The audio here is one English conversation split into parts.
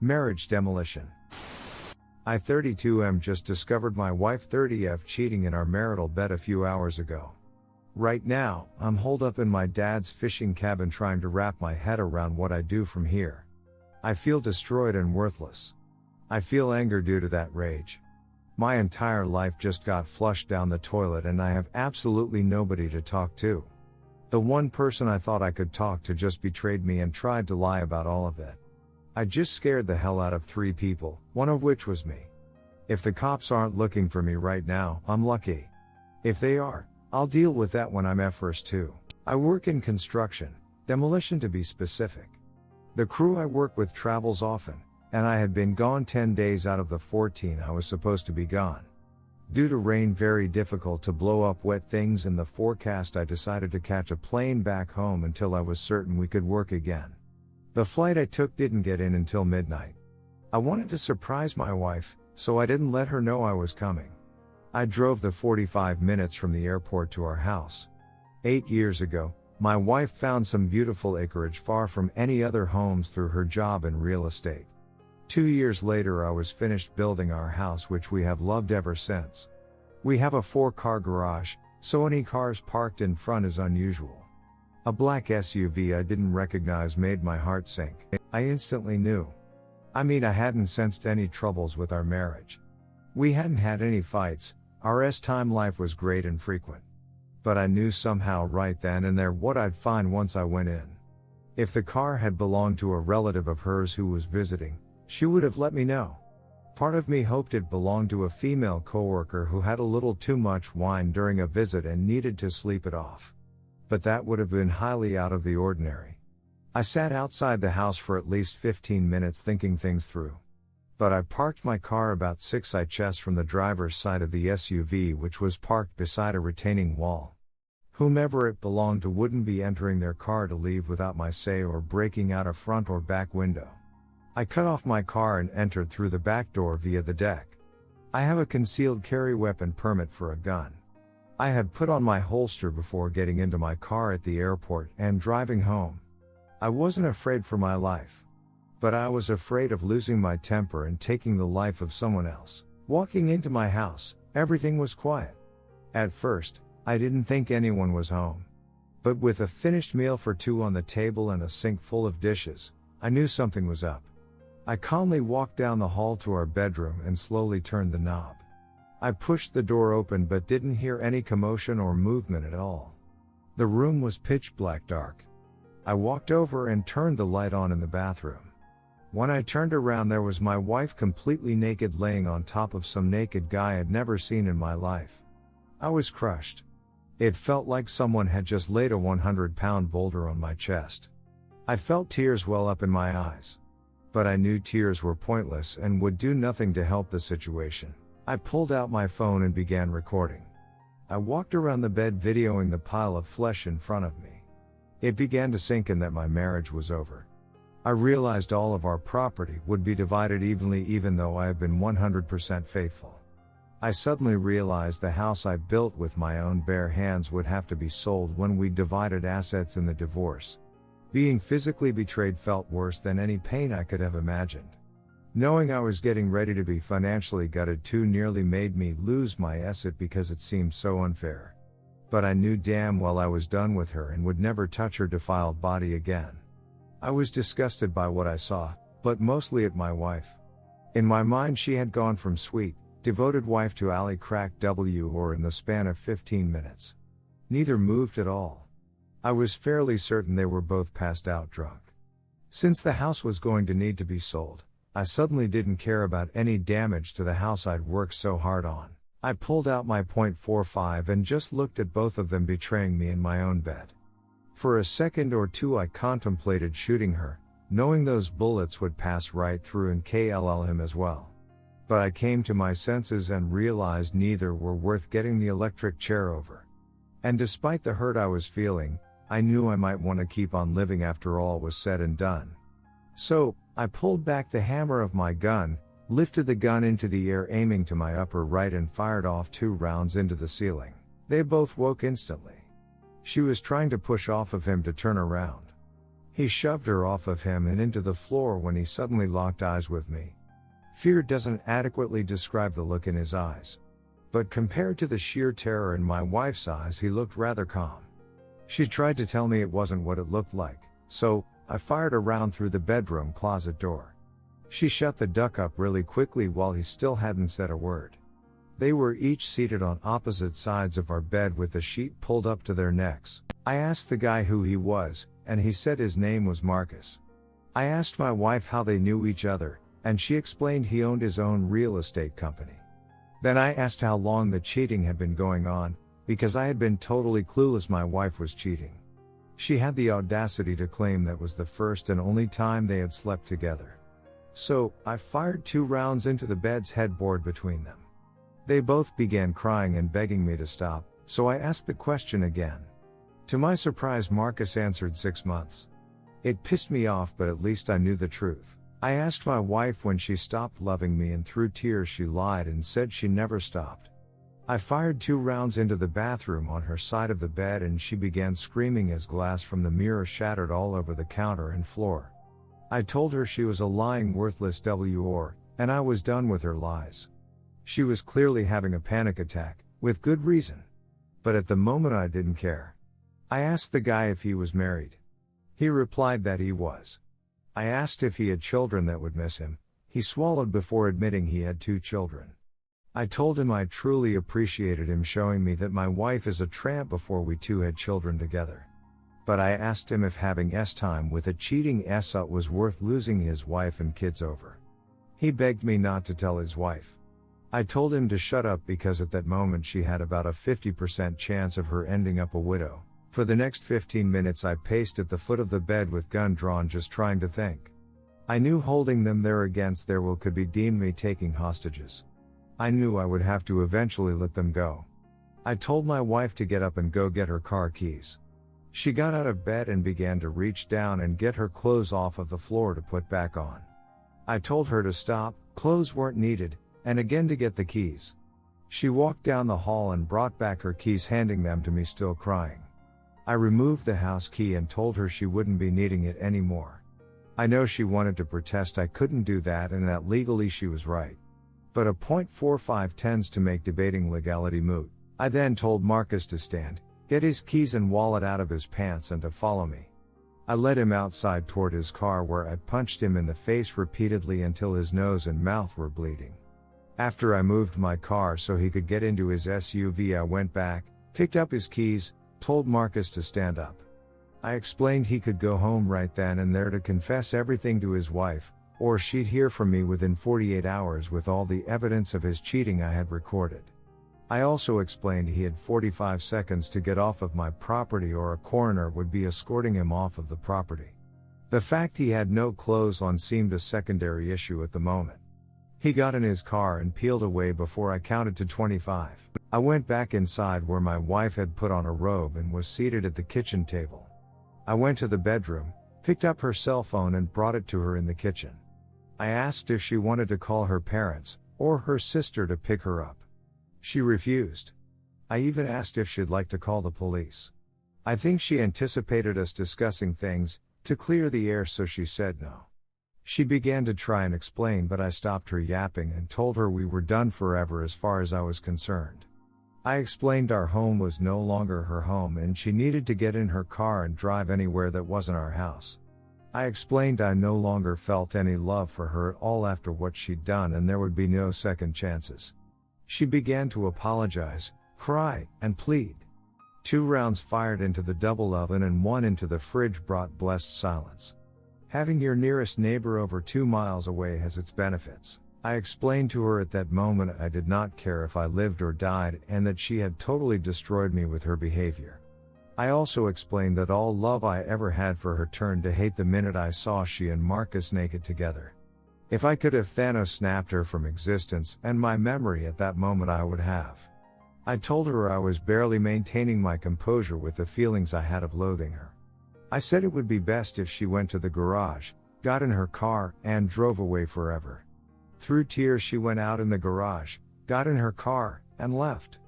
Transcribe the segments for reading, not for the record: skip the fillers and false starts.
Marriage demolition. I 32M just discovered my wife 30F cheating in our marital bed a few hours ago. Right now, I'm holed up in my dad's fishing cabin trying to wrap my head around what I do from here. I feel destroyed and worthless. I feel anger due to that rage. My entire life just got flushed down the toilet and I have absolutely nobody to talk to. The one person I thought I could talk to just betrayed me and tried to lie about all of it. I just scared the hell out of 3 people, one of which was me. If the cops aren't looking for me right now, I'm lucky. If they are, I'll deal with that when I'm F-first too. I work in construction, demolition to be specific. The crew I work with travels often, and I had been gone 10 days out of the 14 I was supposed to be gone. Due to rain very difficult to blow up wet things in the forecast, I decided to catch a plane back home until I was certain we could work again. The flight I took didn't get in until midnight. I wanted to surprise my wife, so I didn't let her know I was coming. I drove the 45 minutes from the airport to our house. 8 years ago, my wife found some beautiful acreage far from any other homes through her job in real estate. 2 years later I was finished building our house, which we have loved ever since. We have a 4-car garage, so any cars parked in front is unusual. A black SUV I didn't recognize made my heart sink. I instantly knew. I hadn't sensed any troubles with our marriage. We hadn't had any fights, our time life was great and frequent. But I knew somehow right then and there what I'd find once I went in. If the car had belonged to a relative of hers who was visiting, she would have let me know. Part of me hoped it belonged to a female coworker who had a little too much wine during a visit and needed to sleep it off. But that would have been highly out of the ordinary. I sat outside the house for at least 15 minutes thinking things through. But I parked my car about 6 inches from the driver's side of the SUV, which was parked beside a retaining wall. Whomever it belonged to wouldn't be entering their car to leave without my say or breaking out a front or back window. I cut off my car and entered through the back door via the deck. I have a concealed carry weapon permit for a gun. I had put on my holster before getting into my car at the airport and driving home. I wasn't afraid for my life. But I was afraid of losing my temper and taking the life of someone else. Walking into my house, everything was quiet. At first, I didn't think anyone was home. But with a finished meal for 2 on the table and a sink full of dishes, I knew something was up. I calmly walked down the hall to our bedroom and slowly turned the knob. I pushed the door open but didn't hear any commotion or movement at all. The room was pitch black dark. I walked over and turned the light on in the bathroom. When I turned around, there was my wife completely naked laying on top of some naked guy I'd never seen in my life. I was crushed. It felt like someone had just laid a 100-pound boulder on my chest. I felt tears well up in my eyes. But I knew tears were pointless and would do nothing to help the situation. I pulled out my phone and began recording. I walked around the bed videoing the pile of flesh in front of me. It began to sink in that my marriage was over. I realized all of our property would be divided evenly even though I have been 100% faithful. I suddenly realized the house I built with my own bare hands would have to be sold when we divided assets in the divorce. Being physically betrayed felt worse than any pain I could have imagined. Knowing I was getting ready to be financially gutted too nearly made me lose my asset because it seemed so unfair. But I knew damn well I was done with her and would never touch her defiled body again. I was disgusted by what I saw, but mostly at my wife. In my mind she had gone from sweet, devoted wife to alley crack W or in the span of 15 minutes. Neither moved at all. I was fairly certain they were both passed out drunk. Since the house was going to need to be sold, I suddenly didn't care about any damage to the house I'd worked so hard on. I pulled out my .45 and just looked at both of them betraying me in my own bed. For a second or two I contemplated shooting her, knowing those bullets would pass right through and kill him as well. But I came to my senses and realized neither were worth getting the electric chair over. And despite the hurt I was feeling, I knew I might want to keep on living after all was said and done. So, I pulled back the hammer of my gun, lifted the gun into the air aiming to my upper right and fired off 2 rounds into the ceiling. They both woke instantly. She was trying to push off of him to turn around. He shoved her off of him and into the floor when he suddenly locked eyes with me. Fear doesn't adequately describe the look in his eyes. But compared to the sheer terror in my wife's eyes, he looked rather calm. She tried to tell me it wasn't what it looked like, so I fired a round through the bedroom closet door. She shut the duck up really quickly while he still hadn't said a word. They were each seated on opposite sides of our bed with the sheet pulled up to their necks. I asked the guy who he was, and he said his name was Marcus. I asked my wife how they knew each other, and she explained he owned his own real estate company. Then I asked how long the cheating had been going on, because I had been totally clueless my wife was cheating. She had the audacity to claim that was the first and only time they had slept together. So, I fired 2 rounds into the bed's headboard between them. They both began crying and begging me to stop, so I asked the question again. To my surprise, Marcus answered 6 months. It pissed me off, but at least I knew the truth. I asked my wife when she stopped loving me, and through tears she lied and said she never stopped. I fired 2 rounds into the bathroom on her side of the bed, and she began screaming as glass from the mirror shattered all over the counter and floor. I told her she was a lying, worthless whore, and I was done with her lies. She was clearly having a panic attack, with good reason. But at the moment I didn't care. I asked the guy if he was married. He replied that he was. I asked if he had children that would miss him. He swallowed before admitting he had 2 children. I told him I truly appreciated him showing me that my wife is a tramp before we 2 had children together. But I asked him if having time with a cheating sut was worth losing his wife and kids over. He begged me not to tell his wife. I told him to shut up because at that moment she had about a 50% chance of her ending up a widow. For the next 15 minutes I paced at the foot of the bed with gun drawn, just trying to think. I knew holding them there against their will could be deemed me taking hostages. I knew I would have to eventually let them go. I told my wife to get up and go get her car keys. She got out of bed and began to reach down and get her clothes off of the floor to put back on. I told her to stop, clothes weren't needed, and again to get the keys. She walked down the hall and brought back her keys, handing them to me still crying. I removed the house key and told her she wouldn't be needing it anymore. I know she wanted to protest I couldn't do that and that legally she was right. But a .45 tends to make debating legality moot. I then told Marcus to stand, get his keys and wallet out of his pants and to follow me. I led him outside toward his car, where I punched him in the face repeatedly until his nose and mouth were bleeding. After I moved my car so he could get into his SUV, I went back, picked up his keys, told Marcus to stand up. I explained he could go home right then and there to confess everything to his wife, or she'd hear from me within 48 hours with all the evidence of his cheating I had recorded. I also explained he had 45 seconds to get off of my property or a coroner would be escorting him off of the property. The fact he had no clothes on seemed a secondary issue at the moment. He got in his car and peeled away before I counted to 25. I went back inside where my wife had put on a robe and was seated at the kitchen table. I went to the bedroom, picked up her cell phone and brought it to her in the kitchen. I asked if she wanted to call her parents, or her sister to pick her up. She refused. I even asked if she'd like to call the police. I think she anticipated us discussing things, to clear the air, so she said no. She began to try and explain, but I stopped her yapping and told her we were done forever as far as I was concerned. I explained our home was no longer her home and she needed to get in her car and drive anywhere that wasn't our house. I explained I no longer felt any love for her at all after what she'd done and there would be no second chances. She began to apologize, cry, and plead. 2 rounds fired into the double oven and 1 into the fridge brought blessed silence. Having your nearest neighbor over 2 miles away has its benefits. I explained to her at that moment I did not care if I lived or died and that she had totally destroyed me with her behavior. I also explained that all love I ever had for her turned to hate the minute I saw she and Marcus naked together. If I could have Thanos snapped her from existence and my memory at that moment, I would have. I told her I was barely maintaining my composure with the feelings I had of loathing her. I said it would be best if she went to the garage, got in her car, and drove away forever. Through tears she went out in the garage, got in her car, and left.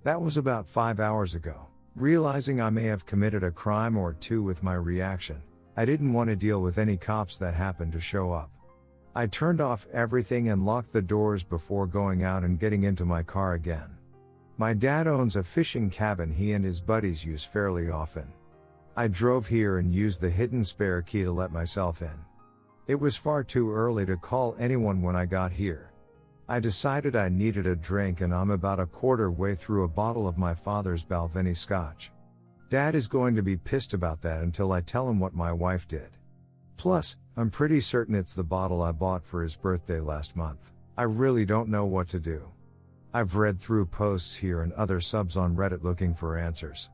That was about 5 hours ago. Realizing I may have committed a crime or 2 with my reaction, I didn't want to deal with any cops that happened to show up. I turned off everything and locked the doors before going out and getting into my car again. My dad owns a fishing cabin he and his buddies use fairly often. I drove here and used the hidden spare key to let myself in. It was far too early to call anyone when I got here. I decided I needed a drink and I'm about a quarter way through a bottle of my father's Balvenie scotch. Dad is going to be pissed about that until I tell him what my wife did. Plus, I'm pretty certain it's the bottle I bought for his birthday last month. I really don't know what to do. I've read through posts here and other subs on Reddit looking for answers.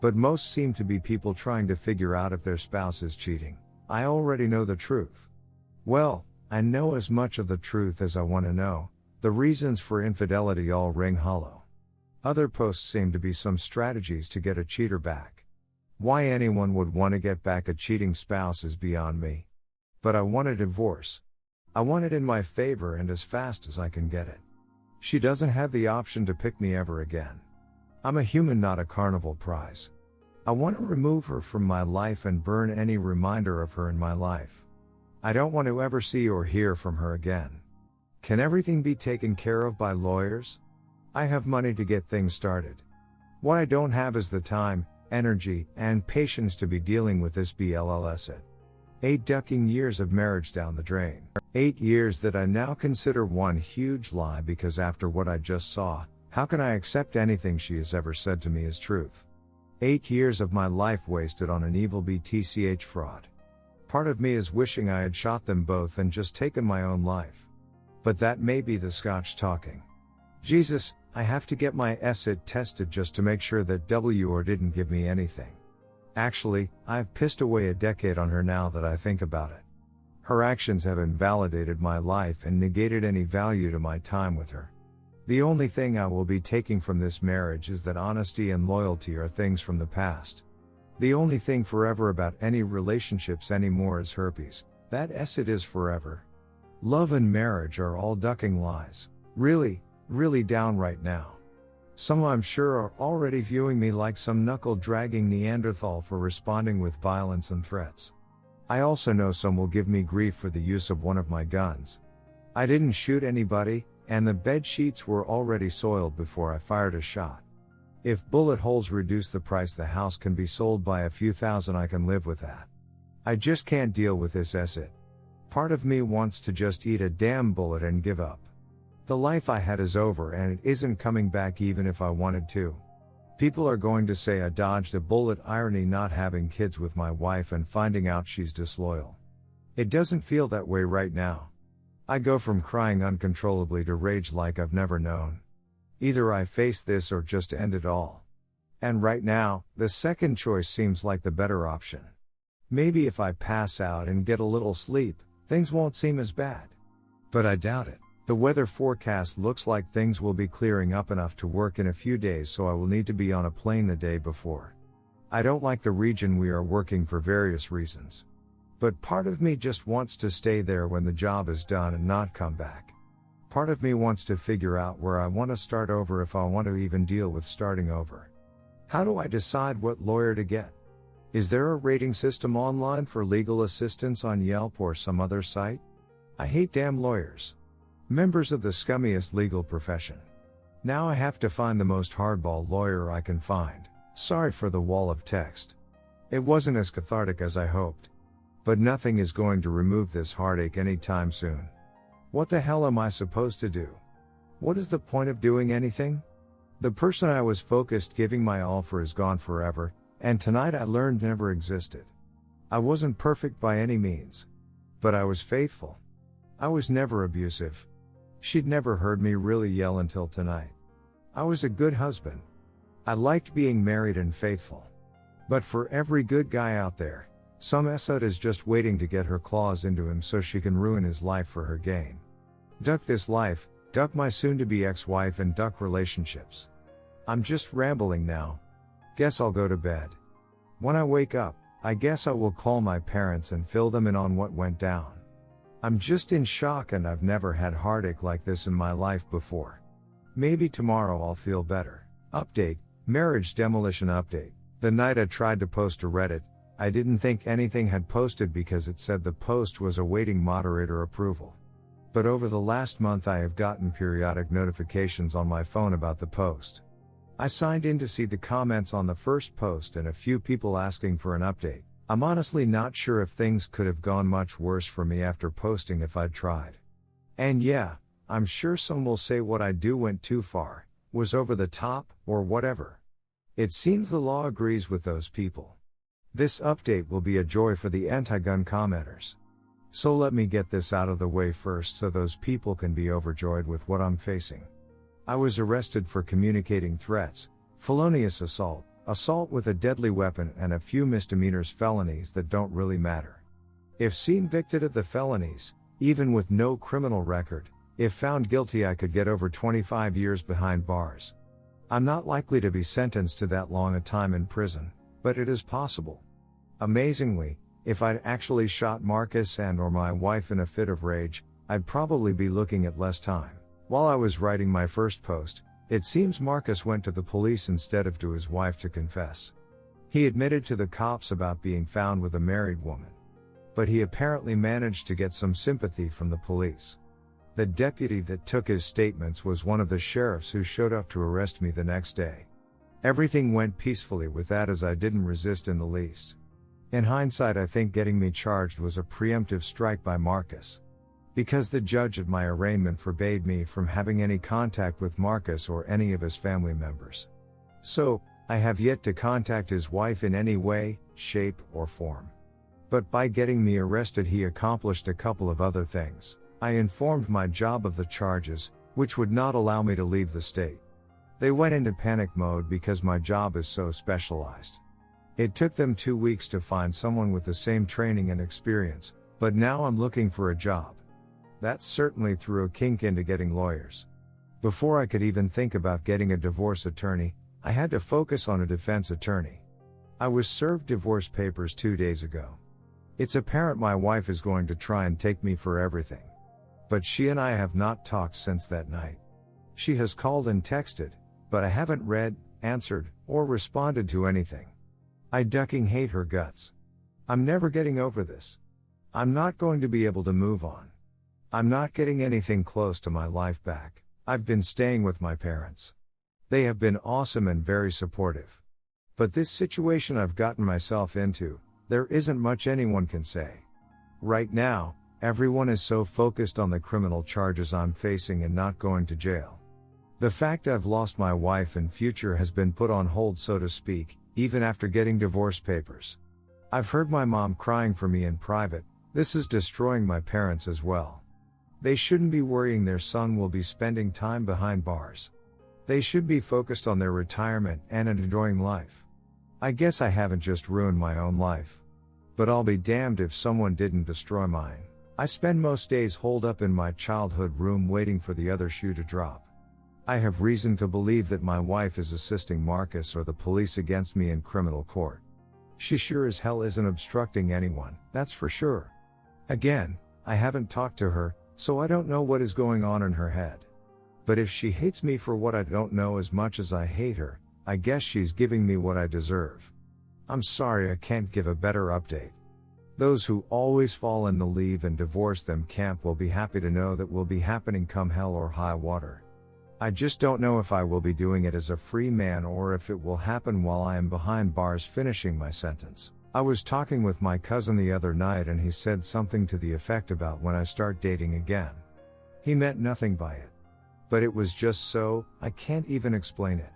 But most seem to be people trying to figure out if their spouse is cheating. I already know the truth. Well, I know as much of the truth as I want to know. The reasons for infidelity all ring hollow. Other posts seem to be some strategies to get a cheater back. Why anyone would want to get back a cheating spouse is beyond me. But I want a divorce. I want it in my favor and as fast as I can get it. She doesn't have the option to pick me ever again. I'm a human, not a carnival prize. I want to remove her from my life and burn any reminder of her in my life. I don't want to ever see or hear from her again. Can everything be taken care of by lawyers? I have money to get things started. What I don't have is the time, energy, and patience to be dealing with this BLLS it. 8 ducking years of marriage down the drain. 8 years that I now consider one huge lie because after what I just saw, how can I accept anything she has ever said to me as truth? 8 years of my life wasted on an evil BTCH fraud. Part of me is wishing I had shot them both and just taken my own life. But that may be the Scotch talking. Jesus, I have to get my acid tested just to make sure that WR didn't give me anything. Actually, I've pissed away a decade on her now that I think about it. Her actions have invalidated my life and negated any value to my time with her. The only thing I will be taking from this marriage is that honesty and loyalty are things from the past. The only thing forever about any relationships anymore is herpes. That it is forever. Love and marriage are all ducking lies. Really down right now. Some I'm sure are already viewing me like some knuckle-dragging Neanderthal for responding with violence and threats. I also know some will give me grief for the use of one of my guns. I didn't shoot anybody, and the bed sheets were already soiled before I fired a shot. If bullet holes reduce the price the house can be sold by a few thousand, I can live with that. I just can't deal with this it. Part of me wants to just eat a damn bullet and give up. The life I had is over and it isn't coming back even if I wanted to. People are going to say I dodged a bullet, irony not having kids with my wife and finding out she's disloyal. It doesn't feel that way right now. I go from crying uncontrollably to rage like I've never known. Either I face this or just end it all. And right now, the second choice seems like the better option. Maybe if I pass out and get a little sleep, things won't seem as bad. But I doubt it. The weather forecast looks like things will be clearing up enough to work in a few days, so I will need to be on a plane the day before. I don't like the region we are working for various reasons. But part of me just wants to stay there when the job is done and not come back. Part of me wants to figure out where I want to start over if I want to even deal with starting over. How do I decide what lawyer to get? Is there a rating system online for legal assistance on Yelp or some other site? I hate damn lawyers. Members of the scummiest legal profession. Now I have to find the most hardball lawyer I can find. Sorry for the wall of text. It wasn't as cathartic as I hoped. But nothing is going to remove this heartache anytime soon. What the hell am I supposed to do? What is the point of doing anything? The person I was focused giving my all for is gone forever, and tonight I learned never existed. I wasn't perfect by any means. But I was faithful. I was never abusive. She'd never heard me really yell until tonight. I was a good husband. I liked being married and faithful. But for every good guy out there, some sut is just waiting to get her claws into him so she can ruin his life for her gain. Duck this life, duck my soon-to-be ex-wife, and duck relationships. I'm just rambling now. Guess I'll go to bed. When I wake up, I guess I will call my parents and fill them in on what went down. I'm just in shock and I've never had heartache like this in my life before. Maybe tomorrow I'll feel better. Update, marriage demolition update. The night I tried to post to Reddit, I didn't think anything had posted because it said the post was awaiting moderator approval. But over the last month I have gotten periodic notifications on my phone about the post. I signed in to see the comments on the first post and a few people asking for an update. I'm honestly not sure if things could have gone much worse for me after posting if I'd tried. And yeah, I'm sure some will say what I do went too far, was over the top, or whatever. It seems the law agrees with those people. This update will be a joy for the anti-gun commenters. So let me get this out of the way first so those people can be overjoyed with what I'm facing. I was arrested for communicating threats, felonious assault, assault with a deadly weapon and a few misdemeanors felonies that don't really matter. If seen convicted of the felonies, even with no criminal record, if found guilty I could get over 25 years behind bars. I'm not likely to be sentenced to that long a time in prison, but it is possible. Amazingly, if I'd actually shot Marcus and/or my wife in a fit of rage, I'd probably be looking at less time. While I was writing my first post, it seems Marcus went to the police instead of to his wife to confess. He admitted to the cops about being found with a married woman. But he apparently managed to get some sympathy from the police. The deputy that took his statements was one of the sheriffs who showed up to arrest me the next day. Everything went peacefully with that as I didn't resist in the least. In hindsight, I think getting me charged was a preemptive strike by Marcus. Because the judge at my arraignment forbade me from having any contact with Marcus or any of his family members. So, I have yet to contact his wife in any way, shape, or form. But by getting me arrested he accomplished a couple of other things. I informed my job of the charges, which would not allow me to leave the state. They went into panic mode because my job is so specialized. It took them 2 weeks to find someone with the same training and experience, but now I'm looking for a job. That certainly threw a kink into getting lawyers. Before I could even think about getting a divorce attorney, I had to focus on a defense attorney. I was served divorce papers 2 days ago. It's apparent my wife is going to try and take me for everything. But she and I have not talked since that night. She has called and texted, but I haven't read, answered, or responded to anything. I ducking hate her guts. I'm never getting over this. I'm not going to be able to move on. I'm not getting anything close to my life back. I've been staying with my parents. They have been awesome and very supportive. But this situation I've gotten myself into, there isn't much anyone can say. Right now, everyone is so focused on the criminal charges I'm facing and not going to jail. The fact I've lost my wife and future has been put on hold, so to speak, even after getting divorce papers. I've heard my mom crying for me in private. This is destroying my parents as well. They shouldn't be worrying their son will be spending time behind bars. They should be focused on their retirement and enjoying life. I guess I haven't just ruined my own life. But I'll be damned if someone didn't destroy mine. I spend most days holed up in my childhood room waiting for the other shoe to drop. I have reason to believe that my wife is assisting Marcus or the police against me in criminal court. She sure as hell isn't obstructing anyone, that's for sure. Again, I haven't talked to her, so I don't know what is going on in her head. But if she hates me for what I don't know as much as I hate her, I guess she's giving me what I deserve. I'm sorry I can't give a better update. Those who always fall in the leave and divorce them camp will be happy to know that will be happening come hell or high water. I just don't know if I will be doing it as a free man or if it will happen while I am behind bars finishing my sentence. I was talking with my cousin the other night and he said something to the effect about when I start dating again. He meant nothing by it. But it was just so, I can't even explain it.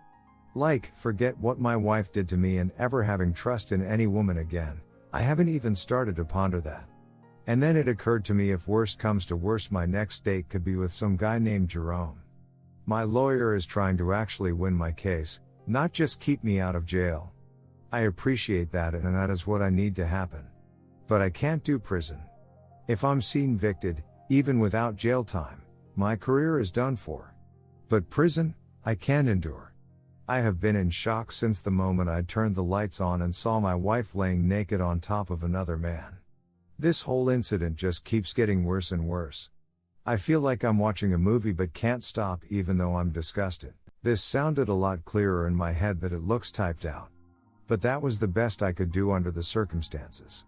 Like, forget what my wife did to me and ever having trust in any woman again. I haven't even started to ponder that. And then it occurred to me if worst comes to worst my next date could be with some guy named Jerome. My lawyer is trying to actually win my case, not just keep me out of jail. I appreciate that and that is what I need to happen. But I can't do prison. If I'm seen convicted, even without jail time, my career is done for. But prison, I can't endure. I have been in shock since the moment I turned the lights on and saw my wife laying naked on top of another man. This whole incident just keeps getting worse and worse. I feel like I'm watching a movie but can't stop even though I'm disgusted. This sounded a lot clearer in my head but it looks typed out. But that was the best I could do under the circumstances.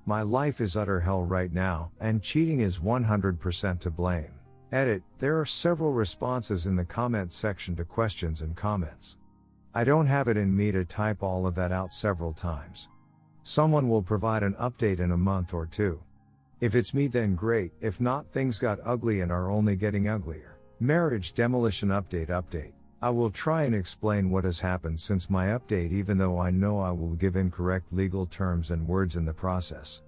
My life is utter hell right now, and cheating is 100% to blame. Edit, there are several responses in the comments section to questions and comments. I don't have it in me to type all of that out several times. Someone will provide an update in a month or two. If it's me, then great; if not, things got ugly and are only getting uglier. Marriage demolition update. I will try and explain what has happened since my update, even though I know I will give incorrect legal terms and words in the process.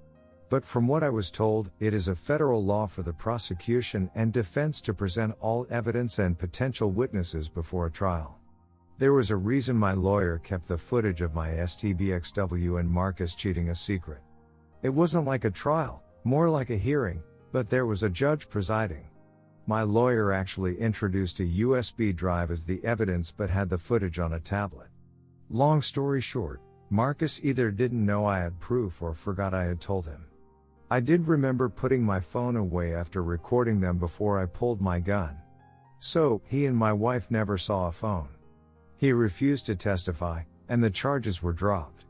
But from what I was told, it is a federal law for the prosecution and defense to present all evidence and potential witnesses before a trial. There was a reason my lawyer kept the footage of my STBXW and Marcus cheating a secret. It wasn't like a trial, more like a hearing, but there was a judge presiding. My lawyer actually introduced a USB drive as the evidence but had the footage on a tablet. Long story short, Marcus either didn't know I had proof or forgot I had told him. I did remember putting my phone away after recording them before I pulled my gun. So, he and my wife never saw a phone. He refused to testify, and the charges were dropped.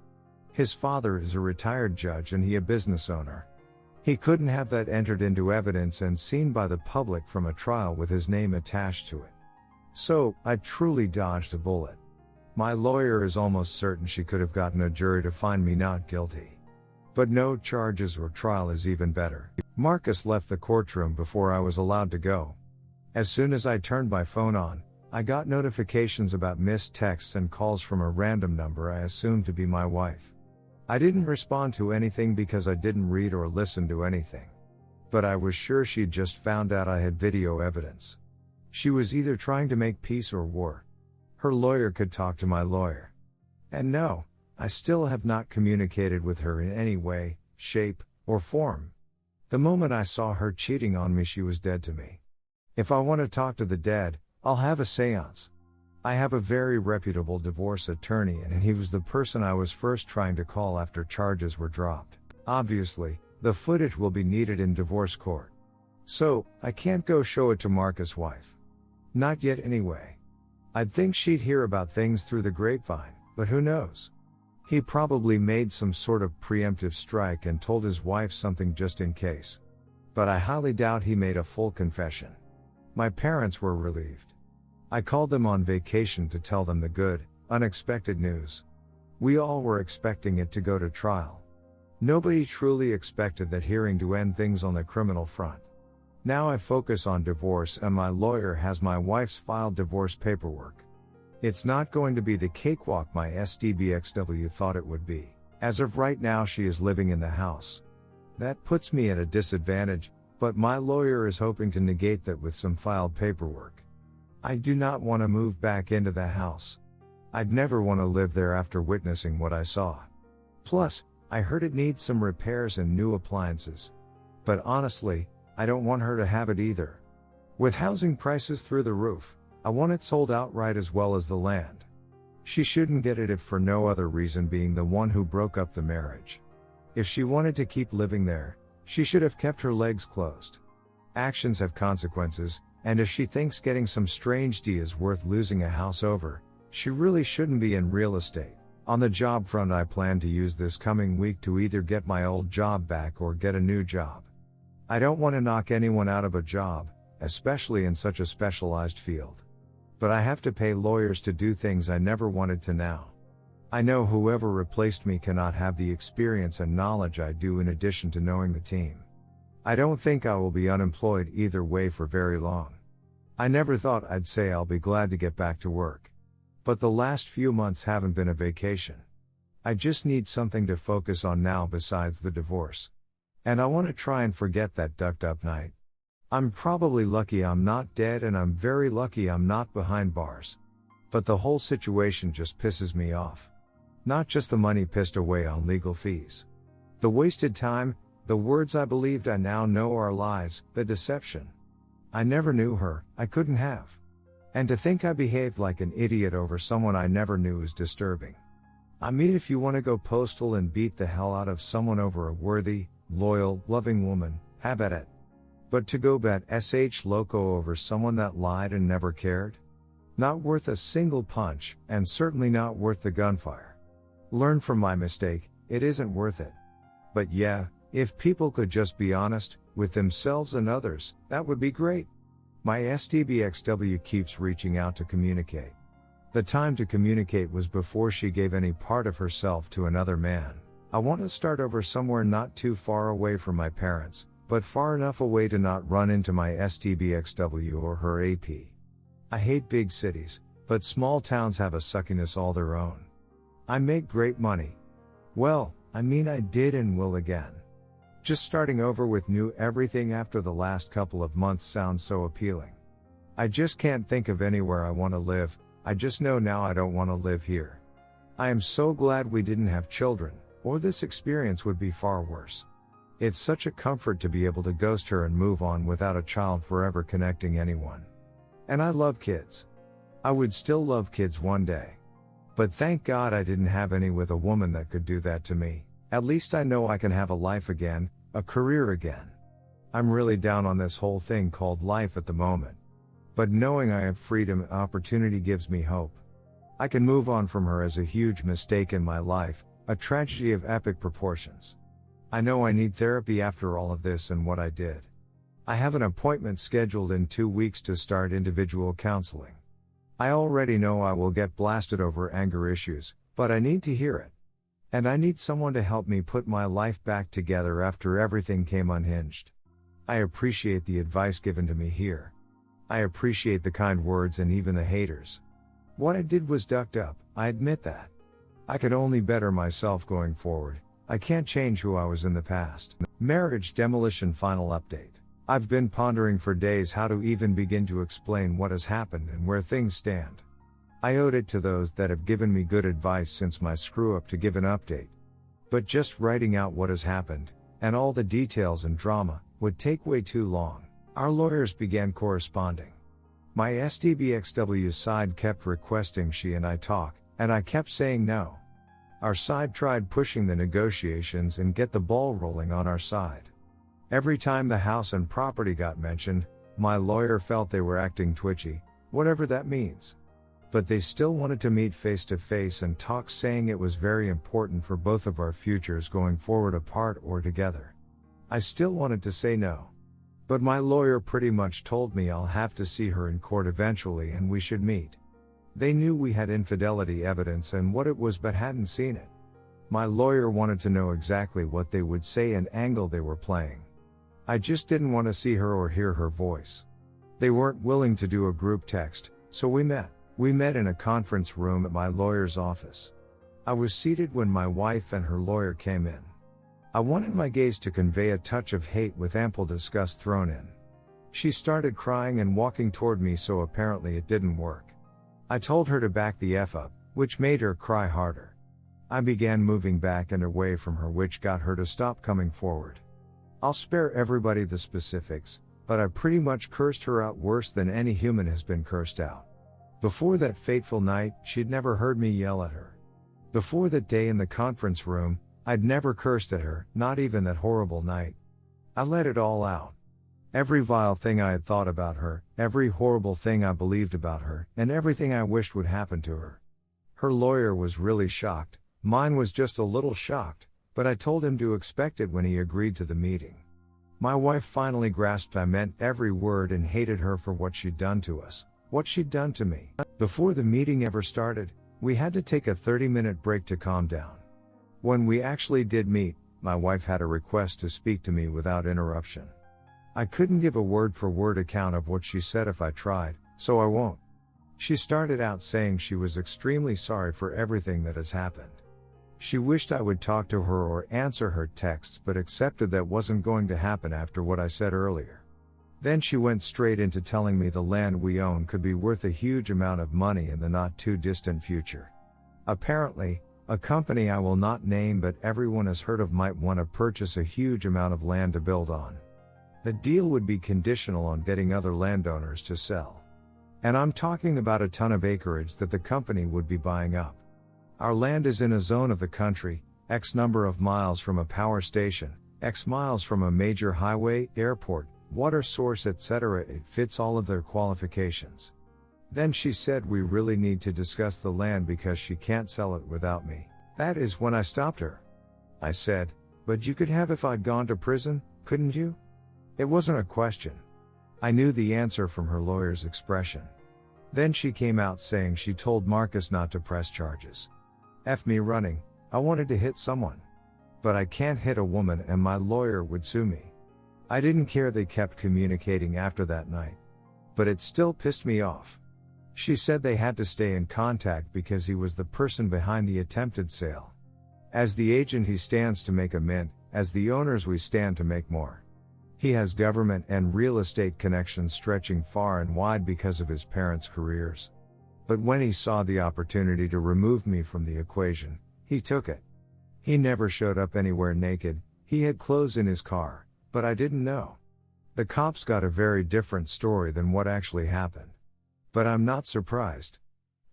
His father is a retired judge and he a business owner. He couldn't have that entered into evidence and seen by the public from a trial with his name attached to it. So, I truly dodged a bullet. My lawyer is almost certain she could have gotten a jury to find me not guilty. But no charges or trial is even better. Marcus left the courtroom before I was allowed to go. As soon as I turned my phone on, I got notifications about missed texts and calls from a random number I assumed to be my wife. I didn't respond to anything because I didn't read or listen to anything. But I was sure she'd just found out I had video evidence. She was either trying to make peace or war. Her lawyer could talk to my lawyer. And no, I still have not communicated with her in any way, shape, or form. The moment I saw her cheating on me, she was dead to me. If I want to talk to the dead, I'll have a seance. I have a very reputable divorce attorney and he was the person I was first trying to call after charges were dropped. Obviously, the footage will be needed in divorce court. So, I can't go show it to Marcus' wife. Not yet anyway. I'd think she'd hear about things through the grapevine, but who knows? He probably made some sort of preemptive strike and told his wife something just in case. But I highly doubt he made a full confession. My parents were relieved. I called them on vacation to tell them the good, unexpected news. We all were expecting it to go to trial. Nobody truly expected that hearing to end things on the criminal front. Now I focus on divorce and my lawyer has my wife's filed divorce paperwork. It's not going to be the cakewalk my STBXW thought it would be. As of right now, she is living in the house. That puts me at a disadvantage, but my lawyer is hoping to negate that with some filed paperwork. I do not want to move back into the house. I'd never want to live there after witnessing what I saw. Plus, I heard it needs some repairs and new appliances. But honestly, I don't want her to have it either. With housing prices through the roof, I want it sold outright as well as the land. She shouldn't get it if for no other reason being the one who broke up the marriage. If she wanted to keep living there, she should have kept her legs closed. Actions have consequences, and if she thinks getting some strange deal is worth losing a house over, she really shouldn't be in real estate. On the job front, I plan to use this coming week to either get my old job back or get a new job. I don't want to knock anyone out of a job, especially in such a specialized field. But I have to pay lawyers to do things I never wanted to now. I know whoever replaced me cannot have the experience and knowledge I do in addition to knowing the team. I don't think I will be unemployed either way for very long. I never thought I'd say I'll be glad to get back to work. But the last few months haven't been a vacation. I just need something to focus on now besides the divorce. And I want to try and forget that ducked up night. I'm probably lucky I'm not dead and I'm very lucky I'm not behind bars. But the whole situation just pisses me off. Not just the money pissed away on legal fees. The wasted time, the words I believed I now know are lies, the deception. I never knew her, I couldn't have. And to think I behaved like an idiot over someone I never knew is disturbing. I mean, if you want to go postal and beat the hell out of someone over a worthy, loyal, loving woman, have at it. But to go bat sh loco over someone that lied and never cared? Not worth a single punch, and certainly not worth the gunfire. Learn from my mistake, it isn't worth it. But yeah, if people could just be honest, with themselves and others, that would be great. My STBXW keeps reaching out to communicate. The time to communicate was before she gave any part of herself to another man. I want to start over somewhere not too far away from my parents, but far enough away to not run into my STBXW or her AP. I hate big cities, but small towns have a suckiness all their own. I make great money. Well, I mean I did and will again. Just starting over with new everything after the last couple of months sounds so appealing. I just can't think of anywhere I want to live, I just know now I don't want to live here. I am so glad we didn't have children, or this experience would be far worse. It's such a comfort to be able to ghost her and move on without a child forever connecting anyone. And I love kids. I would still love kids one day. But thank God I didn't have any with a woman that could do that to me. At least I know I can have a life again, a career again. I'm really down on this whole thing called life at the moment. But knowing I have freedom and opportunity gives me hope. I can move on from her as a huge mistake in my life, a tragedy of epic proportions. I know I need therapy after all of this and what I did. I have an appointment scheduled in 2 weeks to start individual counseling. I already know I will get blasted over anger issues, but I need to hear it. And I need someone to help me put my life back together after everything came unhinged. I appreciate the advice given to me here. I appreciate the kind words and even the haters. What I did was ducked up, I admit that. I could only better myself going forward. I can't change who I was in the past. Marriage Demolition final update. I've been pondering for days how to even begin to explain what has happened and where things stand. I owed it to those that have given me good advice since my screw-up to give an update. But just writing out what has happened, and all the details and drama, would take way too long. Our lawyers began corresponding. My STBXW side kept requesting she and I talk, and I kept saying no. Our side tried pushing the negotiations and get the ball rolling on our side. Every time the house and property got mentioned, my lawyer felt they were acting twitchy, whatever that means. But they still wanted to meet face to face and talk, saying it was very important for both of our futures going forward apart or together. I still wanted to say no. But my lawyer pretty much told me I'll have to see her in court eventually and we should meet. They knew we had infidelity evidence and what it was but hadn't seen it. My lawyer wanted to know exactly what they would say and angle they were playing. I just didn't want to see her or hear her voice. They weren't willing to do a group text, so we met. We met in a conference room at my lawyer's office. I was seated when my wife and her lawyer came in. I wanted my gaze to convey a touch of hate with ample disgust thrown in. She started crying and walking toward me, so apparently it didn't work. I told her to back the F up, which made her cry harder. I began moving back and away from her, which got her to stop coming forward. I'll spare everybody the specifics, but I pretty much cursed her out worse than any human has been cursed out. Before that fateful night, she'd never heard me yell at her. Before that day in the conference room, I'd never cursed at her, not even that horrible night. I let it all out. Every vile thing I had thought about her, every horrible thing I believed about her, and everything I wished would happen to her. Her lawyer was really shocked, mine was just a little shocked, but I told him to expect it when he agreed to the meeting. My wife finally grasped I meant every word and hated her for what she'd done to us, what she'd done to me. Before the meeting ever started, we had to take a 30-minute break to calm down. When we actually did meet, my wife had a request to speak to me without interruption. I couldn't give a word-for-word account of what she said if I tried, so I won't. She started out saying she was extremely sorry for everything that has happened. She wished I would talk to her or answer her texts, but accepted that wasn't going to happen after what I said earlier. Then she went straight into telling me the land we own could be worth a huge amount of money in the not-too-distant future. Apparently, a company I will not name but everyone has heard of might want to purchase a huge amount of land to build on. The deal would be conditional on getting other landowners to sell. And I'm talking about a ton of acreage that the company would be buying up. Our land is in a zone of the country, X number of miles from a power station, X miles from a major highway, airport, water source, etc. It fits all of their qualifications. Then she said we really need to discuss the land because she can't sell it without me. That is when I stopped her. I said, "But you could have if I'd gone to prison, couldn't you?" It wasn't a question. I knew the answer from her lawyer's expression. Then she came out saying she told Marcus not to press charges. F me running, I wanted to hit someone. But I can't hit a woman and my lawyer would sue me. I didn't care they kept communicating after that night. But it still pissed me off. She said they had to stay in contact because he was the person behind the attempted sale. As the agent he stands to make a mint, as the owners we stand to make more. He has government and real estate connections stretching far and wide because of his parents' careers. But when he saw the opportunity to remove me from the equation, he took it. He never showed up anywhere naked, he had clothes in his car, but I didn't know. The cops got a very different story than what actually happened. But I'm not surprised.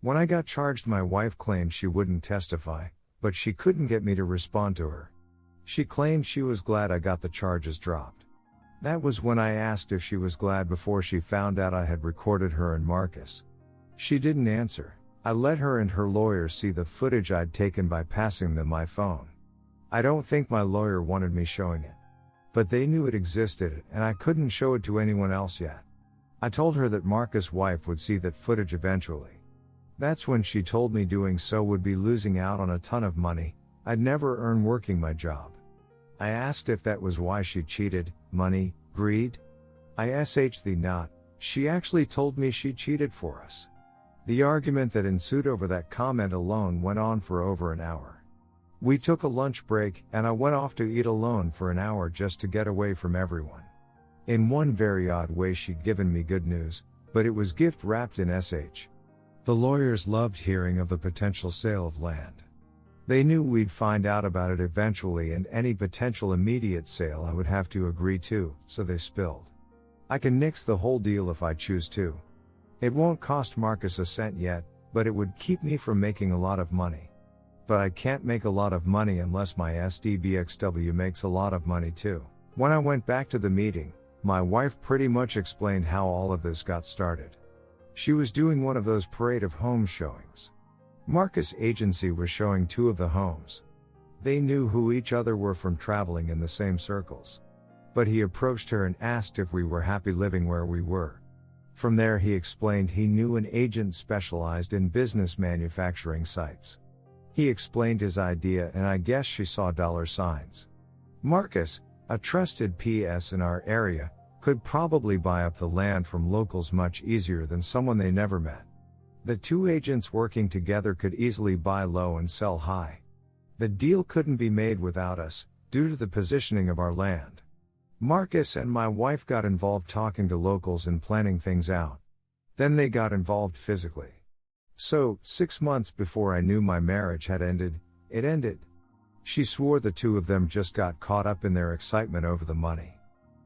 When I got charged, my wife claimed she wouldn't testify, but she couldn't get me to respond to her. She claimed she was glad I got the charges dropped. That was when I asked if she was glad before she found out I had recorded her and Marcus. She didn't answer. I let her and her lawyer see the footage I'd taken by passing them my phone. I don't think my lawyer wanted me showing it. But they knew it existed and I couldn't show it to anyone else yet. I told her that Marcus' wife would see that footage eventually. That's when she told me doing so would be losing out on a ton of money I'd never earn working my job. I asked if that was why she cheated, money, greed? I thee not, she actually told me she cheated for us. The argument that ensued over that comment alone went on for over an hour. We took a lunch break and I went off to eat alone for an hour just to get away from everyone. In one very odd way she'd given me good news, but it was gift wrapped in sh. The lawyers loved hearing of the potential sale of land. They knew we'd find out about it eventually and any potential immediate sale I would have to agree to, so they spilled. I can nix the whole deal if I choose to. It won't cost Marcus a cent yet, but it would keep me from making a lot of money. But I can't make a lot of money unless my SDBXW makes a lot of money too. When I went back to the meeting, my wife pretty much explained how all of this got started. She was doing one of those parade of home showings. Marcus' agency was showing 2 of the homes. They knew who each other were from traveling in the same circles. But he approached her and asked if we were happy living where we were. From there he explained he knew an agent specialized in business manufacturing sites. He explained his idea and I guess she saw dollar signs. Marcus, a trusted PS in our area, could probably buy up the land from locals much easier than someone they never met. The 2 agents working together could easily buy low and sell high. The deal couldn't be made without us, due to the positioning of our land. Marcus and my wife got involved talking to locals and planning things out. Then they got involved physically. So, 6 months before I knew my marriage had ended, it ended. She swore the 2 of them just got caught up in their excitement over the money.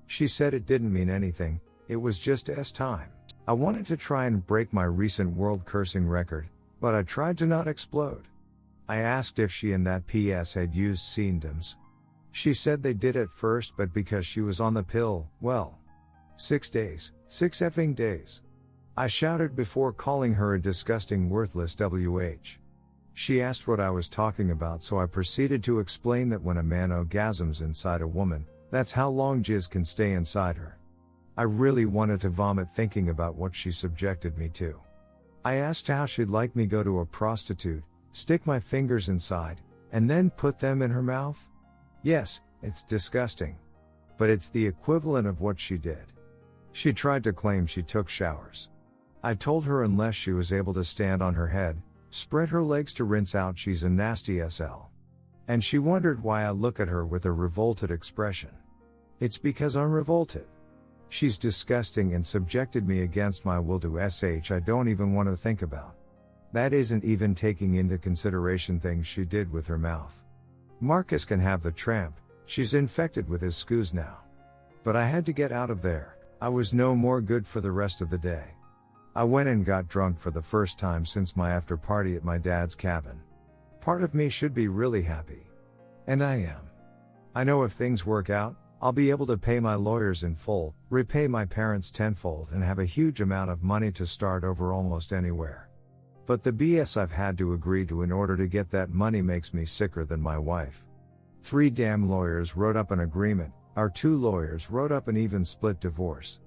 She said it didn't mean anything, it was just time. I wanted to try and break my recent world cursing record, but I tried to not explode. I asked if she and that PS had used condoms. She said they did at first, but because she was on the pill, well, 6 days, 6 effing days. I shouted before calling her a disgusting worthless WH. She asked what I was talking about, so I proceeded to explain that when a man orgasms inside a woman, that's how long jizz can stay inside her. I really wanted to vomit thinking about what she subjected me to. I asked how she'd like me go to a prostitute, stick my fingers inside, and then put them in her mouth? Yes, it's disgusting. But it's the equivalent of what she did. She tried to claim she took showers. I told her unless she was able to stand on her head, spread her legs to rinse out, she's a nasty SL. And she wondered why I look at her with a revolted expression. It's because I'm revolted. She's disgusting and subjected me against my will to I don't even want to think about. That isn't even taking into consideration things she did with her mouth. Marcus can have the tramp, she's infected with his scoos now. But I had to get out of there, I was no more good for the rest of the day. I went and got drunk for the first time since my after party at my dad's cabin. Part of me should be really happy. And I am. I know if things work out, I'll be able to pay my lawyers in full, repay my parents tenfold, and have a huge amount of money to start over almost anywhere. But the BS I've had to agree to in order to get that money makes me sicker than my wife. 3 damn lawyers wrote up an agreement, our 2 lawyers wrote up an even split divorce.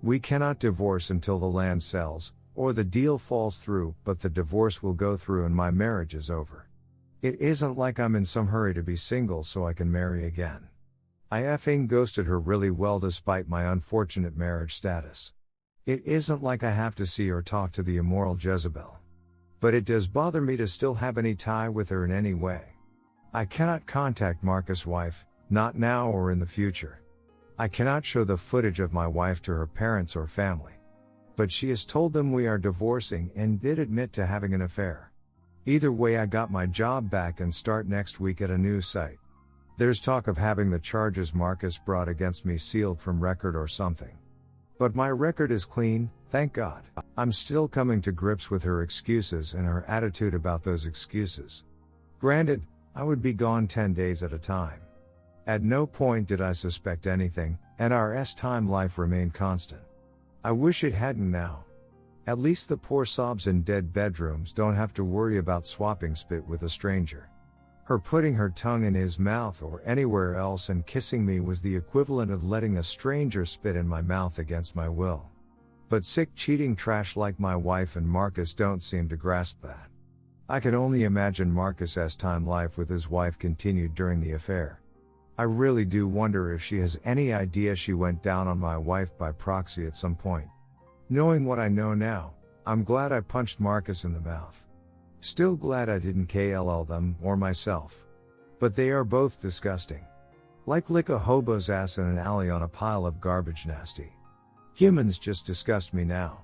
We cannot divorce until the land sells, or the deal falls through, but the divorce will go through and my marriage is over. It isn't like I'm in some hurry to be single so I can marry again. I effing ghosted her really well despite my unfortunate marriage status. It isn't like I have to see or talk to the immoral Jezebel. But it does bother me to still have any tie with her in any way. I cannot contact Marcus' wife, not now or in the future. I cannot show the footage of my wife to her parents or family. But she has told them we are divorcing and did admit to having an affair. Either way, I got my job back and start next week at a new site. There's talk of having the charges Marcus brought against me sealed from record or something. But my record is clean, thank God. I'm still coming to grips with her excuses and her attitude about those excuses. Granted, I would be gone 10 days at a time. At no point did I suspect anything, and our time life remained constant. I wish it hadn't now. At least the poor sobs in dead bedrooms don't have to worry about swapping spit with a stranger. Her putting her tongue in his mouth or anywhere else and kissing me was the equivalent of letting a stranger spit in my mouth against my will. But sick cheating trash like my wife and Marcus don't seem to grasp that. I can only imagine Marcus's time life with his wife continued during the affair. I really do wonder if she has any idea she went down on my wife by proxy at some point. Knowing what I know now, I'm glad I punched Marcus in the mouth. Still glad I didn't KLL them or myself. But they are both disgusting. Like lick a hobo's ass in an alley on a pile of garbage nasty. Humans just disgust me now.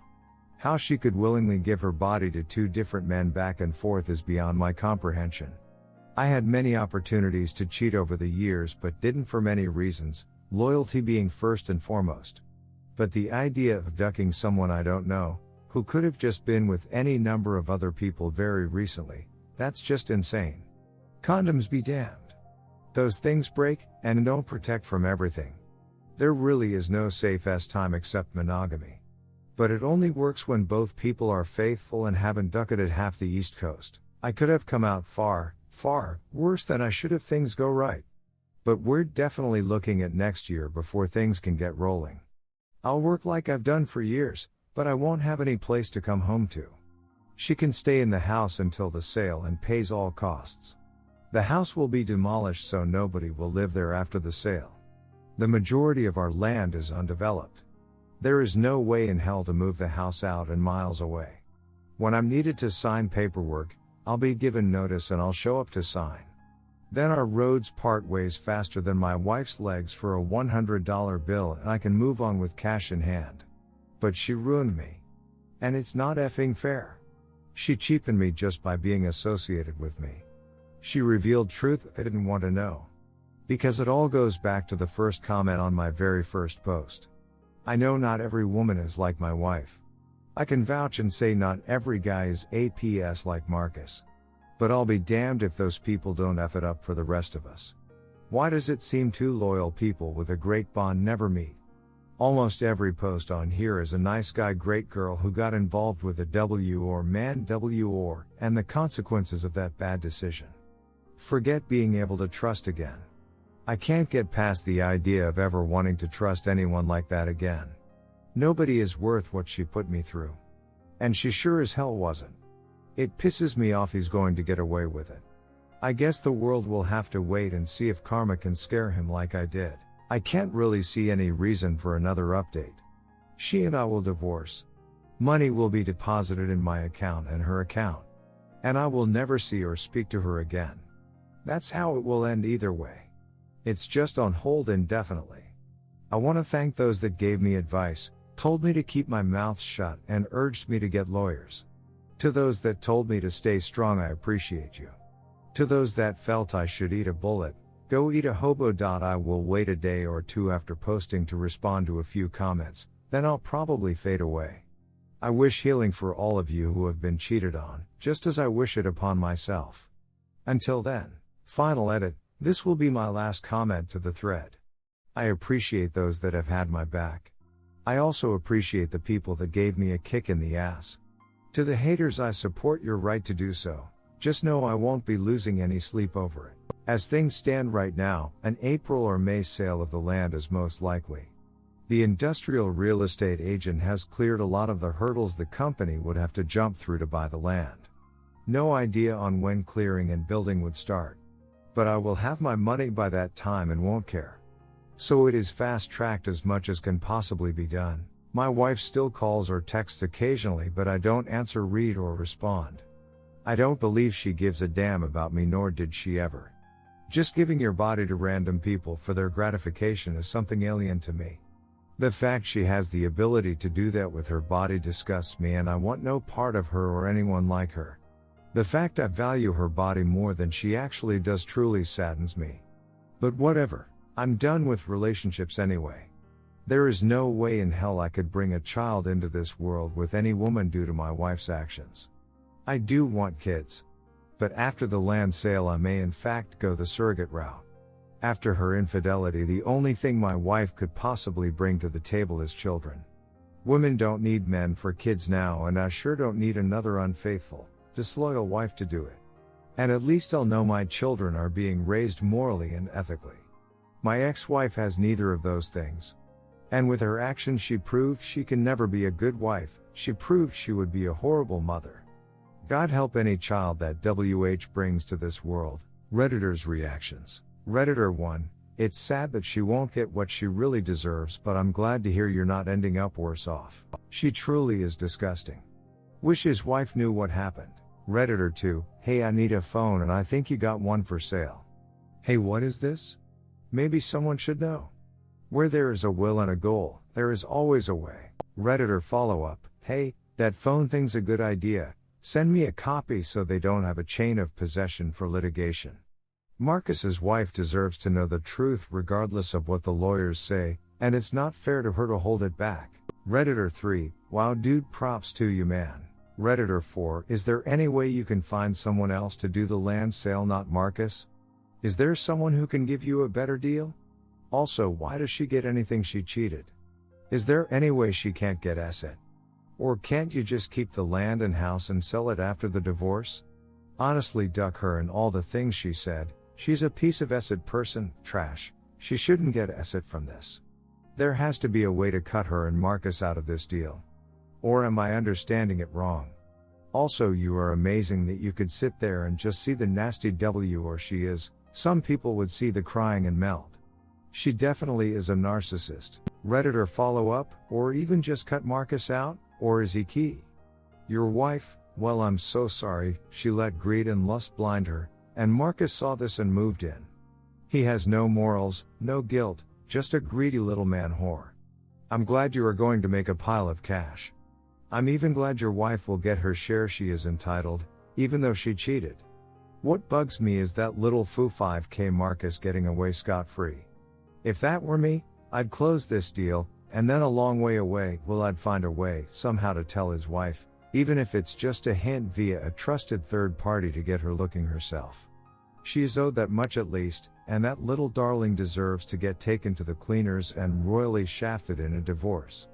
How she could willingly give her body to 2 different men back and forth is beyond my comprehension. I had many opportunities to cheat over the years but didn't for many reasons, loyalty being first and foremost. But the idea of ducking someone I don't know, who could have just been with any number of other people very recently, that's just insane. Condoms be damned. Those things break, and don't protect from everything. There really is no safe time except monogamy. But it only works when both people are faithful and haven't ducketed half the East Coast. I could have come out far, far worse than I should if things go right. But we're definitely looking at next year before things can get rolling. I'll work like I've done for years, but I won't have any place to come home to. She can stay in the house until the sale and pays all costs. The house will be demolished so nobody will live there after the sale. The majority of our land is undeveloped. There is no way in hell to move the house out and miles away. When I'm needed to sign paperwork, I'll be given notice and I'll show up to sign. Then our roads part ways faster than my wife's legs for a $100 bill and I can move on with cash in hand. But she ruined me. And it's not effing fair. She cheapened me just by being associated with me. She revealed truth I didn't want to know. Because it all goes back to the first comment on my very first post. I know not every woman is like my wife. I can vouch and say not every guy is APS like Marcus. But I'll be damned if those people don't F it up for the rest of us. Why does it seem 2 loyal people with a great bond never meet? Almost every post on here is a nice guy great girl who got involved with a W or man W or, and the consequences of that bad decision. Forget being able to trust again. I can't get past the idea of ever wanting to trust anyone like that again. Nobody is worth what she put me through. And she sure as hell wasn't. It pisses me off he's going to get away with it. I guess the world will have to wait and see if karma can scare him like I did. I can't really see any reason for another update. She and I will divorce. Money will be deposited in my account and her account. And I will never see or speak to her again. That's how it will end either way. It's just on hold indefinitely. I want to thank those that gave me advice, told me to keep my mouth shut and urged me to get lawyers. To those that told me to stay strong, I appreciate you. To those that felt I should eat a bullet, go eat a hobo. I will wait a day or 2 after posting to respond to a few comments, then I'll probably fade away. I wish healing for all of you who have been cheated on, just as I wish it upon myself. Until then, final edit, this will be my last comment to the thread. I appreciate those that have had my back. I also appreciate the people that gave me a kick in the ass. To the haters, I support your right to do so. Just know I won't be losing any sleep over it. As things stand right now, an April or May sale of the land is most likely. The industrial real estate agent has cleared a lot of the hurdles the company would have to jump through to buy the land. No idea on when clearing and building would start. But I will have my money by that time and won't care. So it is fast-tracked as much as can possibly be done. My wife still calls or texts occasionally, but I don't answer, read, or respond. I don't believe she gives a damn about me, nor did she ever. Just giving your body to random people for their gratification is something alien to me. The fact she has the ability to do that with her body disgusts me, and I want no part of her or anyone like her. The fact I value her body more than she actually does truly saddens me. But whatever, I'm done with relationships anyway. There is no way in hell I could bring a child into this world with any woman due to my wife's actions. I do want kids. But after the land sale I may in fact go the surrogate route. After her infidelity, the only thing my wife could possibly bring to the table is children. Women don't need men for kids now, and I sure don't need another unfaithful, disloyal wife to do it. And at least I'll know my children are being raised morally and ethically. My ex-wife has neither of those things. And with her actions she proved she can never be a good wife, she proved she would be a horrible mother. God help any child that WH brings to this world. Redditor's reactions. Redditor 1, it's sad that she won't get what she really deserves, but I'm glad to hear you're not ending up worse off. She truly is disgusting. Wish his wife knew what happened. Redditor 2, hey, I need a phone and I think you got one for sale. Hey, what is this? Maybe someone should know. Where there is a will and a goal, there is always a way. Redditor follow-up, hey, that phone thing's a good idea. Send me a copy so they don't have a chain of possession for litigation. Marcus's wife deserves to know the truth regardless of what the lawyers say, and it's not fair to her to hold it back. Redditor 3, wow dude, props to you man. Redditor 4, is there any way you can find someone else to do the land sale, not Marcus? Is there someone who can give you a better deal? Also, why does she get anything? She cheated. Is there any way she can't get asset? Or can't you just keep the land and house and sell it after the divorce? Honestly, duck her and all the things she said. She's a piece of asset person, trash. She shouldn't get asset from this. There has to be a way to cut her and Marcus out of this deal. Or am I understanding it wrong? Also, you are amazing that you could sit there and just see the nasty W, or she is. Some people would see the crying and melt. She definitely is a narcissist. Redditor follow up, or even just cut Marcus out, or is he key? Your wife, well, I'm so sorry, she let greed and lust blind her, and Marcus saw this and moved in. He has no morals, no guilt, just a greedy little man whore. I'm glad you are going to make a pile of cash. I'm even glad your wife will get her share she is entitled, even though she cheated. What bugs me is that little foo 5K Marcus getting away scot-free. If that were me, I'd close this deal, and then a long way away, well, I'd find a way, somehow, to tell his wife, even if it's just a hint via a trusted third party to get her looking herself. She is owed that much at least, and that little darling deserves to get taken to the cleaners and royally shafted in a divorce.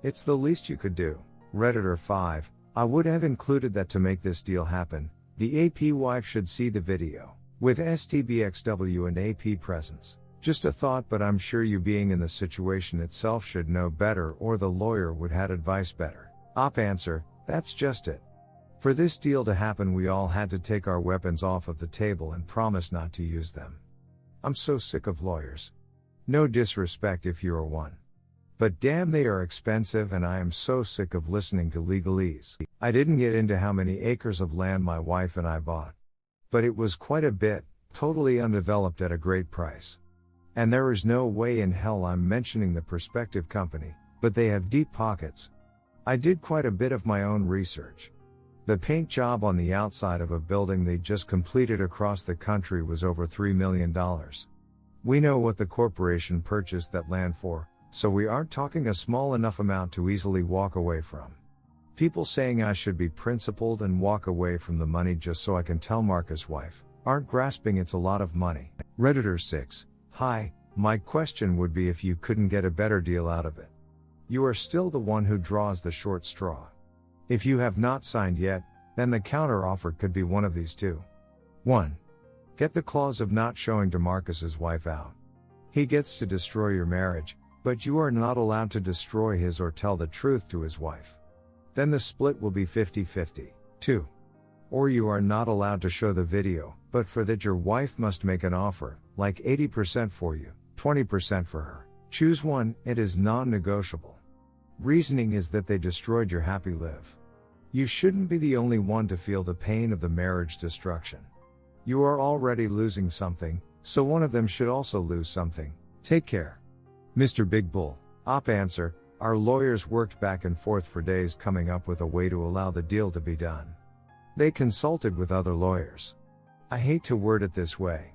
It's the least you could do. Redditor 5, I would have included that to make this deal happen. The AP wife should see the video, with STBXW and AP presence. Just a thought, but I'm sure you being in the situation itself should know better, or the lawyer would had advice better. Op answer, that's just it. For this deal to happen, we all had to take our weapons off of the table and promise not to use them. I'm so sick of lawyers. No disrespect if you're one. But damn, they are expensive, and I am so sick of listening to legalese. I didn't get into how many acres of land my wife and I bought. But it was quite a bit, totally undeveloped at a great price. And there is no way in hell I'm mentioning the prospective company, but they have deep pockets. I did quite a bit of my own research. The paint job on the outside of a building they just completed across the country was over $3 million. We know what the corporation purchased that land for, so we aren't talking a small enough amount to easily walk away from. People saying I should be principled and walk away from the money just so I can tell Marcus' wife, aren't grasping it's a lot of money. Redditor 6, hi, my question would be if you couldn't get a better deal out of it. You are still the one who draws the short straw. If you have not signed yet, then the counter offer could be one of these two. 1. Get the clause of not showing DeMarcus's wife out. He gets to destroy your marriage, but you are not allowed to destroy his or tell the truth to his wife. Then the split will be 50-50. 2. Or you are not allowed to show the video, but for that your wife must make an offer, like 80% for you, 20% for her. Choose one, it is non-negotiable. Reasoning is that they destroyed your happy life. You shouldn't be the only one to feel the pain of the marriage destruction. You are already losing something, so one of them should also lose something. Take care. Mr. Big Bull. Op answer, our lawyers worked back and forth for days coming up with a way to allow the deal to be done. They consulted with other lawyers. I hate to word it this way,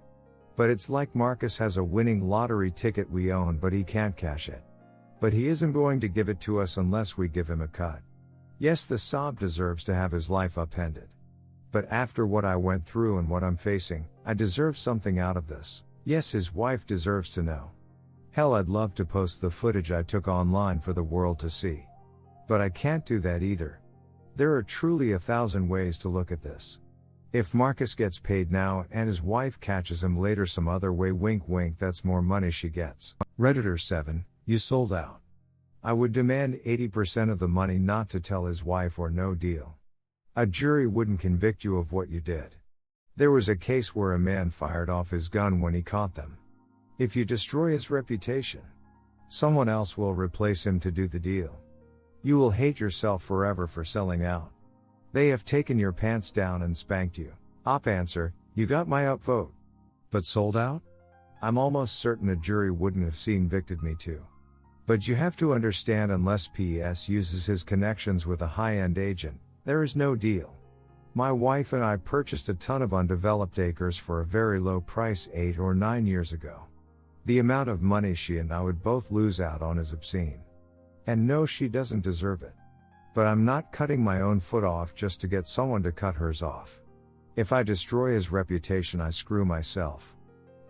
but it's like Marcus has a winning lottery ticket we own but he can't cash it. But he isn't going to give it to us unless we give him a cut. Yes, the sob deserves to have his life upended. But after what I went through and what I'm facing, I deserve something out of this. Yes, his wife deserves to know. Hell, I'd love to post the footage I took online for the world to see. But I can't do that either. There are truly 1,000 ways to look at this. If Marcus gets paid now and his wife catches him later some other way, wink wink, that's more money she gets. Redditor 7, you sold out. I would demand 80% of the money not to tell his wife or no deal. A jury wouldn't convict you of what you did. There was a case where a man fired off his gun when he caught them. If you destroy his reputation, someone else will replace him to do the deal. You will hate yourself forever for selling out. They have taken your pants down and spanked you. Op answer, you got my upvote. But sold out? I'm almost certain a jury wouldn't have convicted me too. But you have to understand, unless PS uses his connections with a high-end agent, there is no deal. My wife and I purchased a ton of undeveloped acres for a very low price 8 or 9 years ago. The amount of money she and I would both lose out on is obscene. And no, she doesn't deserve it. But I'm not cutting my own foot off just to get someone to cut hers off. If I destroy his reputation, I screw myself.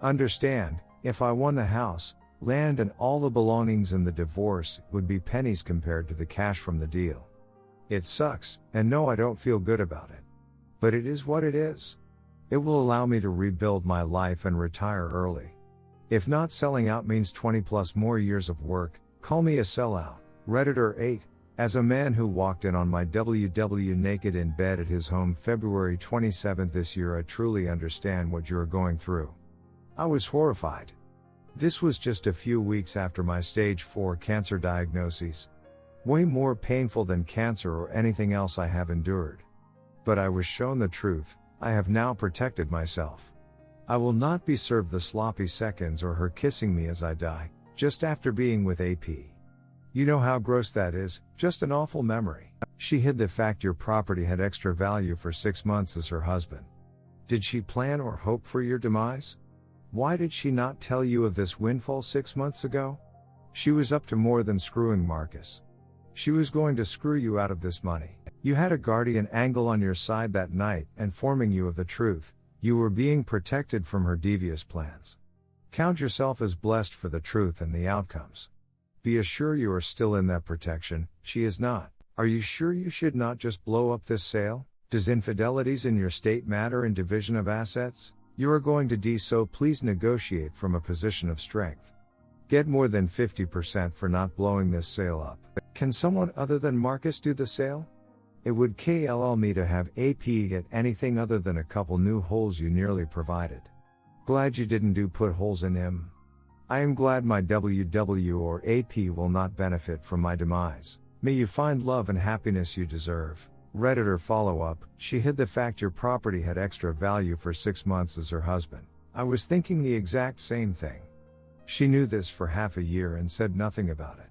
Understand, if I won the house, land and all the belongings in the divorce, it would be pennies compared to the cash from the deal. It sucks, and no, I don't feel good about it. But it is what it is. It will allow me to rebuild my life and retire early. If not selling out means 20 plus more years of work, call me a sellout. Redditor 8, as a man who walked in on my WW naked in bed at his home February 27 this year, I truly understand what you are going through. I was horrified. This was just a few weeks after my stage 4 cancer diagnoses. Way more painful than cancer or anything else I have endured. But I was shown the truth. I have now protected myself. I will not be served the sloppy seconds or her kissing me as I die, just after being with AP. You know how gross that is, just an awful memory. She hid the fact your property had extra value for 6 months as her husband. Did she plan or hope for your demise? Why did she not tell you of this windfall 6 months ago? She was up to more than screwing Marcus. She was going to screw you out of this money. You had a guardian angel on your side that night, informing you of the truth. You were being protected from her devious plans. Count yourself as blessed for the truth and the outcomes. Be assured you are still in that protection, she is not. Are you sure you should not just blow up this sale? Does infidelities in your state matter in division of assets? You are going to do so, please negotiate from a position of strength. Get more than 50% for not blowing this sale up. Can someone other than Marcus do the sale? It would kill me to have AP get anything other than a couple new holes you nearly provided. Glad you didn't put holes in him. I am glad my WW or AP will not benefit from my demise. May you find love and happiness you deserve. Redditor follow-up, she hid the fact your property had extra value for 6 months as her husband. I was thinking the exact same thing. She knew this for half a year and said nothing about it.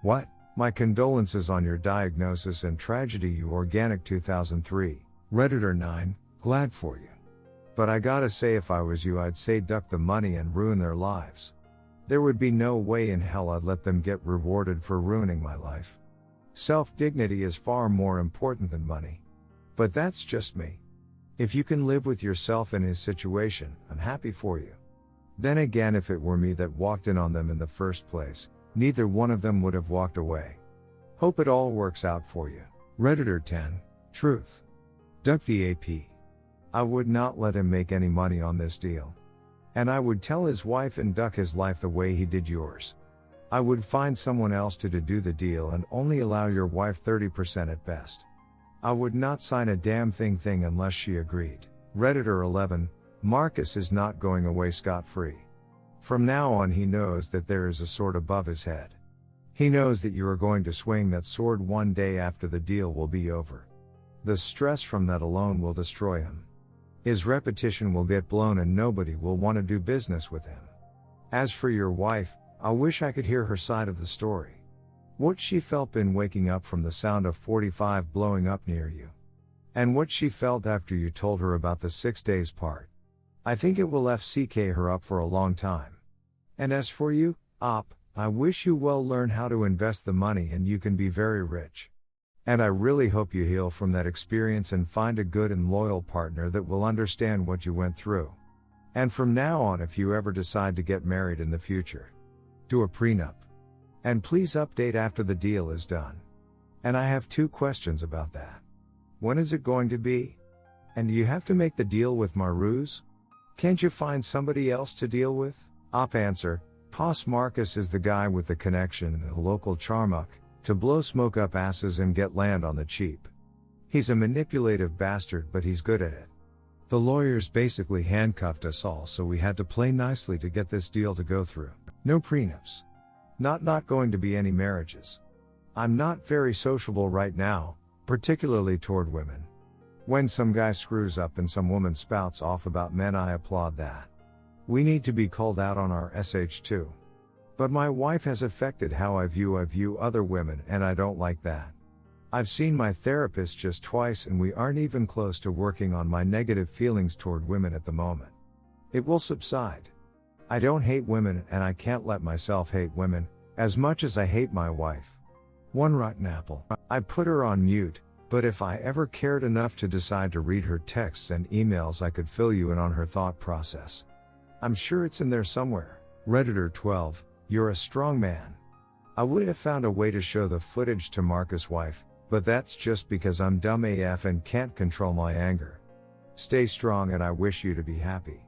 What? My condolences on your diagnosis and tragedy, you organic 2003. Redditor 9, glad for you. But I gotta say, if I was you, I'd say duck the money and ruin their lives. There would be no way in hell I'd let them get rewarded for ruining my life. Self-dignity is far more important than money. But that's just me. If you can live with yourself in his situation, I'm happy for you. Then again, if it were me that walked in on them in the first place, neither one of them would have walked away. Hope it all works out for you. Redditor 10, Truth. Duck the AP. I would not let him make any money on this deal. And I would tell his wife and duck his life the way he did yours. I would find someone else to do the deal and only allow your wife 30% at best. I would not sign a damn thing unless she agreed. Redditor 11, Marcus is not going away scot-free. From now on he knows that there is a sword above his head. He knows that you are going to swing that sword one day after the deal will be over. The stress from that alone will destroy him. His reputation will get blown and nobody will want to do business with him. As for your wife, I wish I could hear her side of the story. What she felt been waking up from the sound of 45 blowing up near you. And what she felt after you told her about the 6 days part. I think it will FCK her up for a long time. And as for you, Op, I wish you well learn how to invest the money and you can be very rich. And I really hope you heal from that experience and find a good and loyal partner that will understand what you went through. And from now on, if you ever decide to get married in the future, do a prenup. And please update after the deal is done. And I have 2 questions about that. When is it going to be? And do you have to make the deal with Maruz? Can't you find somebody else to deal with? Op answer, Pos Marcus is the guy with the connection in the local charmuck, to blow smoke up asses and get land on the cheap. He's a manipulative bastard but he's good at it. The lawyers basically handcuffed us all so we had to play nicely to get this deal to go through. No prenups. Not going to be any marriages. I'm not very sociable right now, particularly toward women. When some guy screws up and some woman spouts off about men, I applaud that. We need to be called out on our SH too. But my wife has affected how I view other women and I don't like that. I've seen my therapist just twice and we aren't even close to working on my negative feelings toward women at the moment. It will subside. I don't hate women and I can't let myself hate women, as much as I hate my wife. One rotten apple. I put her on mute, but if I ever cared enough to decide to read her texts and emails I could fill you in on her thought process. I'm sure it's in there somewhere. Redditor 12, you're a strong man. I would have found a way to show the footage to Marcus' wife, but that's just because I'm dumb AF and can't control my anger. Stay strong and I wish you to be happy.